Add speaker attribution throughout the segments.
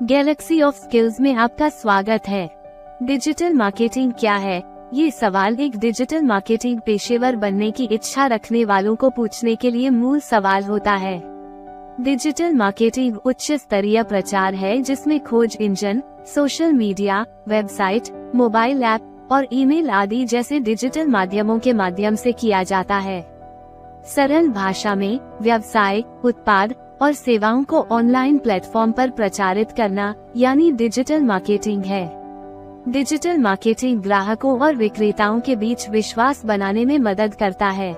Speaker 1: Galaxy of skills में आपका स्वागत है। डिजिटल मार्केटिंग क्या है? ये सवाल एक डिजिटल मार्केटिंग पेशेवर बनने की इच्छा रखने वालों को पूछने के लिए मूल सवाल होता है। डिजिटल मार्केटिंग उच्च स्तरीय प्रचार है जिसमें खोज engine, social media, website, mobile app और ईमेल आदि जैसे डिजिटल माध्यमों के माध्यम से किया जाता है। सरल भाषा में व्यवसाय, उत्पाद और सेवाओं को ऑनलाइन प्लेटफॉर्म पर प्रचारित करना यानी डिजिटल मार्केटिंग है। डिजिटल मार्केटिंग ग्राहकों और विक्रेताओं के बीच विश्वास बनाने में मदद करता है।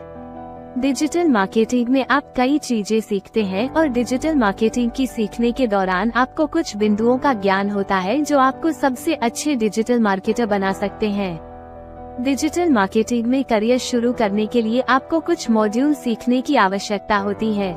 Speaker 1: डिजिटल मार्केटिंग में आप कई चीजें सीखते हैं और डिजिटल मार्केटिंग की सीखने के दौरान आपको कुछ बिंदुओं का ज्ञान होता है जो आपको सबसे अच्छे डिजिटल मार्केटर बना सकते हैं। डिजिटल मार्केटिंग में करियर शुरू करने के लिए आपको कुछ मॉड्यूल सीखने की आवश्यकता होती है।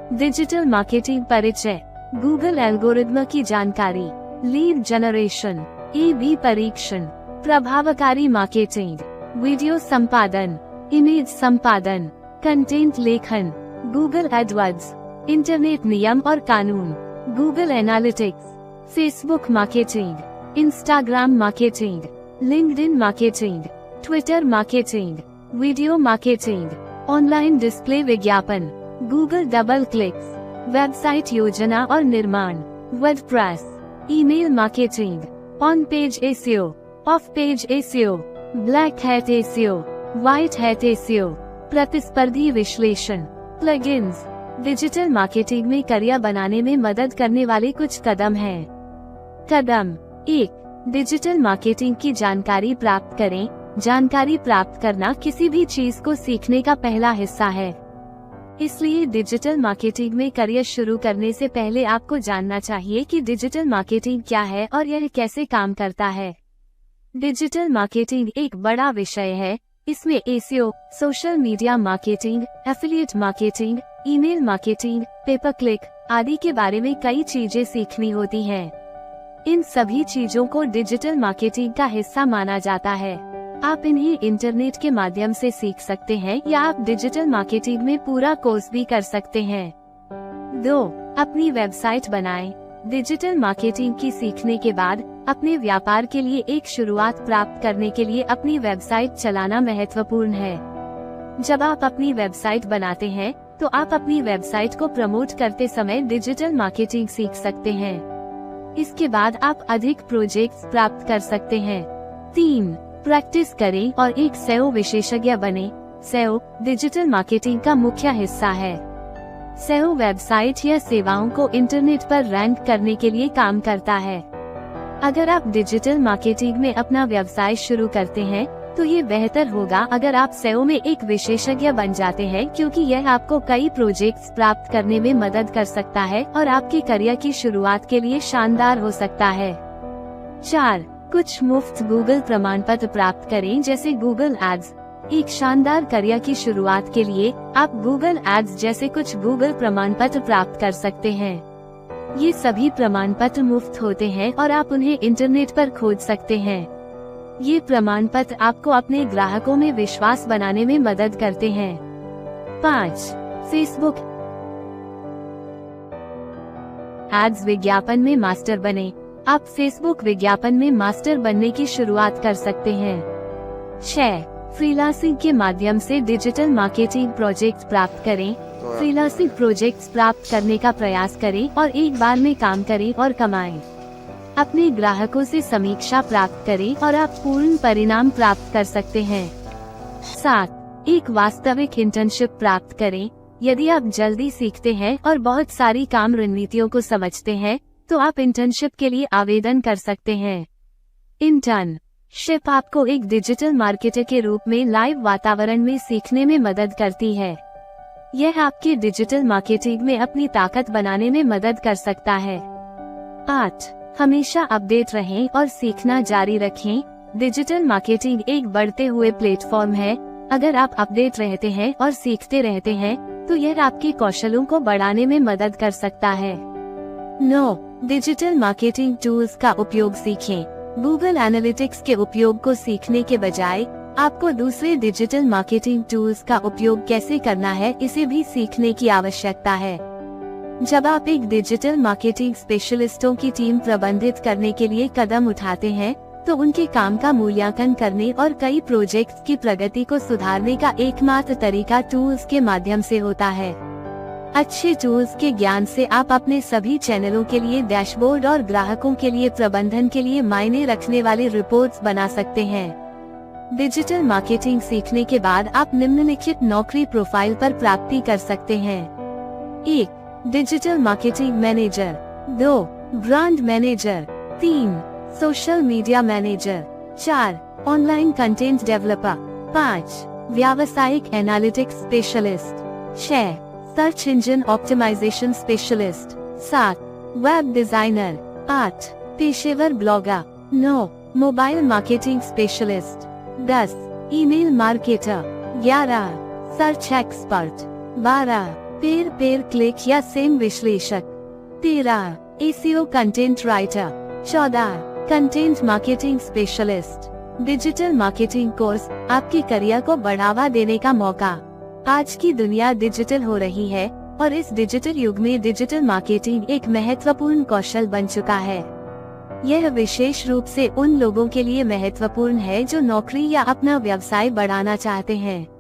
Speaker 1: डिजिटल मार्केटिंग परिचय, गूगल एल्गोरिथम की जानकारी, लीड जनरेशन, A/B परीक्षण, प्रभावकारी मार्केटिंग, वीडियो संपादन, इमेज संपादन, कंटेंट लेखन, गूगल एडवर्ड्स, इंटरनेट नियम और कानून, Google analytics, Facebook marketing, Instagram marketing, LinkedIn marketing, Twitter marketing, video marketing, online display विज्ञापन, गूगल डबल क्लिक्स, वेबसाइट योजना और निर्माण, WordPress, email marketing, on page SEO, of page SEO, black hat SEO, white hat SEO, प्रतिस्पर्धी विश्लेषण, plugins. Digital marketing में career बनाने में मदद करने वाले कुछ कदम हैं। कदम 1, डिजिटल मार्केटिंग की जानकारी प्राप्त करें। जानकारी प्राप्त करना किसी भी चीज को सीखने का पहला हिस्सा है। इसलिए डिजिटल मार्केटिंग में करियर शुरू करने से पहले आपको जानना चाहिए कि डिजिटल मार्केटिंग क्या है और यह कैसे काम करता है। डिजिटल मार्केटिंग एक बड़ा विषय है। इसमें SEO, social media marketing, affiliate marketing, email marketing, paper click आदि के बारे में कई चीजें सीखनी होती हैं। इन सभी चीजों को डिजिटल मार्केटिंग का हिस्सा माना जाता है। आप इन्हें इंटरनेट के माध्यम से सीख सकते हैं या आप डिजिटल मार्केटिंग में पूरा कोर्स भी कर सकते हैं। 2, अपनी वेबसाइट बनाएं। डिजिटल मार्केटिंग की सीखने के बाद अपने व्यापार के लिए एक शुरुआत प्राप्त करने के लिए अपनी वेबसाइट चलाना महत्वपूर्ण है। जब आप अपनी वेबसाइट बनाते हैं तो आप अपनी वेबसाइट को प्रमोट करते समय डिजिटल मार्केटिंग सीख सकते हैं। इसके बाद आप अधिक प्रोजेक्ट्स प्राप्त कर सकते हैं। 3, प्रैक्टिस करें और एक SEO विशेषज्ञ बने। SEO डिजिटल मार्केटिंग का मुख्य हिस्सा है। SEO वेबसाइट या सेवाओं को इंटरनेट पर रैंक करने के लिए काम करता है। अगर आप डिजिटल मार्केटिंग में अपना व्यवसाय शुरू करते हैं तो ये बेहतर होगा अगर आप SEO में एक विशेषज्ञ बन जाते हैं, क्योंकि यह आपको कई प्रोजेक्ट्स प्राप्त करने में मदद कर सकता है और आपके करियर की शुरुआत के लिए शानदार हो सकता है। 4, कुछ मुफ्त गूगल प्रमाण पत्र प्राप्त करें, जैसे गूगल एड्स। एक शानदार करियर की शुरुआत के लिए आप गूगल एड्स जैसे कुछ गूगल प्रमाण पत्र प्राप्त कर सकते हैं। ये सभी प्रमाण पत्र मुफ्त होते हैं और आप उन्हें इंटरनेट पर खोज सकते हैं। ये प्रमाण पत्र आपको अपने ग्राहकों में विश्वास बनाने में मदद करते हैं। 5, फेसबुक एड्स विज्ञापन में मास्टर बने। आप फेसबुक विज्ञापन में मास्टर बनने की शुरुआत कर सकते हैं। 6, फ्रीलांसिंग के माध्यम से डिजिटल मार्केटिंग प्रोजेक्ट प्राप्त करें। फ्रीलांसिंग प्रोजेक्ट्स प्राप्त करने का प्रयास करें और एक बार में काम करें और कमाएं। अपने ग्राहकों से समीक्षा प्राप्त करें और आप पूर्ण परिणाम प्राप्त कर सकते हैं। 7, एक वास्तविक इंटर्नशिप प्राप्त करें। यदि आप जल्दी सीखते हैं और बहुत सारी काम रणनीतियों को समझते हैं तो आप इंटर्नशिप के लिए आवेदन कर सकते हैं। इंटर्नशिप आपको एक डिजिटल मार्केटर के रूप में लाइव वातावरण में सीखने में मदद करती है। यह आपके डिजिटल मार्केटिंग में अपनी ताकत बनाने में मदद कर सकता है। 8, हमेशा अपडेट रहें और सीखना जारी रखें। डिजिटल मार्केटिंग एक बढ़ते हुए प्लेटफॉर्म है। अगर आप अपडेट रहते हैं और सीखते रहते हैं तो यह आपके कौशलों को बढ़ाने में मदद कर सकता है। 9, डिजिटल मार्केटिंग टूल्स का उपयोग सीखें। गूगल एनालिटिक्स के उपयोग को सीखने के बजाय आपको दूसरे डिजिटल मार्केटिंग टूल्स का उपयोग कैसे करना है इसे भी सीखने की आवश्यकता है। जब आप एक डिजिटल मार्केटिंग स्पेशलिस्टों की टीम प्रबंधित करने के लिए कदम उठाते हैं, तो उनके काम का मूल्यांकन करने और कई प्रोजेक्ट्स की प्रगति को सुधारने का एकमात्र तरीका टूल्स के माध्यम से होता है। अच्छे टूल्स के ज्ञान से आप अपने सभी चैनलों के लिए डैशबोर्ड और ग्राहकों के लिए प्रबंधन के लिए मायने रखने वाले रिपोर्ट्स बना सकते हैं। डिजिटल मार्केटिंग सीखने के बाद आप निम्नलिखित नौकरी प्रोफाइल पर प्राप्ति कर सकते हैं। 1. Digital marketing manager. 2. Brand manager. 3. Social media manager. 4. Online content developer. 5. व्यावसायिक analytics specialist. 6. Search engine optimization specialist. 7. Web designer. 8. पेशेवर blogger. 9. Mobile marketing specialist. 10. Email marketer. 11. Search expert. 12. Per click या सेम विश्लेषक। 13. SEO content writer. 14. Content marketing specialist. Digital marketing course, आपके career को बढ़ावा देने का मौका। आज की दुनिया डिजिटल हो रही है और इस डिजिटल युग में डिजिटल मार्केटिंग एक महत्वपूर्ण कौशल बन चुका है। यह विशेष रूप से उन लोगों के लिए महत्वपूर्ण है जो नौकरी या अपना व्यवसाय बढ़ाना चाहते हैं।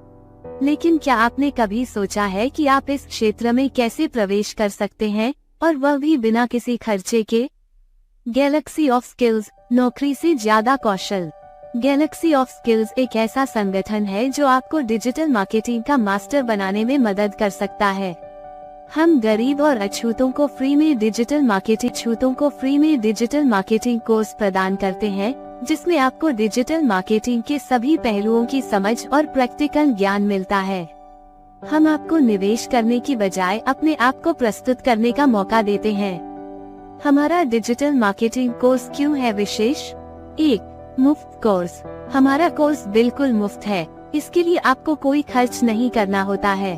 Speaker 1: लेकिन क्या आपने कभी सोचा है कि आप इस क्षेत्र में कैसे प्रवेश कर सकते हैं, और वह भी बिना किसी खर्चे के? गैलेक्सी ऑफ स्किल्स, नौकरी से ज्यादा कौशल। गैलेक्सी ऑफ स्किल्स एक ऐसा संगठन है जो आपको डिजिटल मार्केटिंग का मास्टर बनाने में मदद कर सकता है। हम गरीब और अछूतों को फ्री में डिजिटल मार्केटिंग कोर्स प्रदान करते हैं, जिसमें आपको डिजिटल मार्केटिंग के सभी पहलुओं की समझ और प्रैक्टिकल ज्ञान मिलता है। हम आपको निवेश करने की बजाय अपने आप को प्रस्तुत करने का मौका देते हैं। हमारा डिजिटल मार्केटिंग कोर्स क्यों है विशेष? 1. मुफ्त कोर्स। हमारा कोर्स बिल्कुल मुफ्त है, इसके लिए आपको कोई खर्च नहीं करना होता है।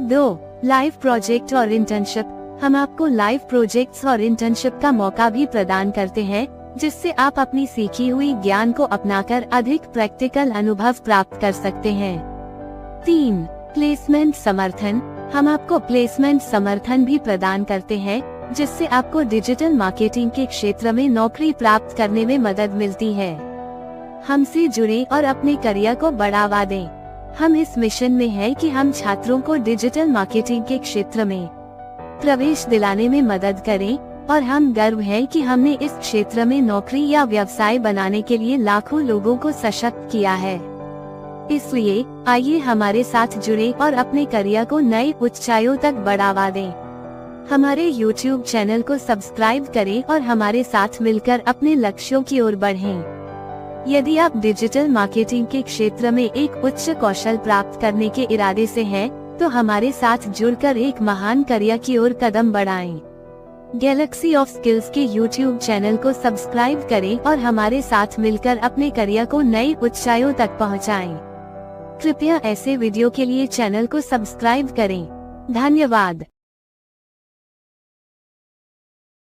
Speaker 1: 2. लाइव प्रोजेक्ट और इंटर्नशिप। हम आपको लाइव प्रोजेक्ट्स और इंटर्नशिप का मौका भी प्रदान करते हैं, जिससे आप अपनी सीखी हुई ज्ञान को अपनाकर अधिक प्रैक्टिकल अनुभव प्राप्त कर सकते हैं। 3. प्लेसमेंट समर्थन। हम आपको प्लेसमेंट समर्थन भी प्रदान करते हैं, जिससे आपको डिजिटल मार्केटिंग के क्षेत्र में नौकरी प्राप्त करने में मदद मिलती है। हमसे जुड़े और अपने करियर को बढ़ावा दें। हम इस मिशन में हैं कि हम छात्रों को डिजिटल मार्केटिंग के क्षेत्र में प्रवेश दिलाने में मदद करें, और हम गर्व है कि हमने इस क्षेत्र में नौकरी या व्यवसाय बनाने के लिए लाखों लोगों को सशक्त किया है। इसलिए आइए हमारे साथ जुड़े और अपने करियर को नई ऊंचाइयों तक बढ़ावा दें। हमारे YouTube चैनल को सब्सक्राइब करें और हमारे साथ मिलकर अपने लक्ष्यों की ओर बढ़ें। यदि आप डिजिटल मार्केटिंग के क्षेत्र में एक उच्च कौशल प्राप्त करने के इरादे से हैं, तो हमारे साथ जुड़कर एक महान करियर की ओर कदम बढ़ाएं। गैलेक्सी ऑफ स्किल्स के YouTube चैनल को सब्सक्राइब करें और हमारे साथ मिलकर अपने करियर को नई ऊंचाइयों तक पहुंचाएं। कृपया ऐसे वीडियो के लिए चैनल को सब्सक्राइब करें। धन्यवाद।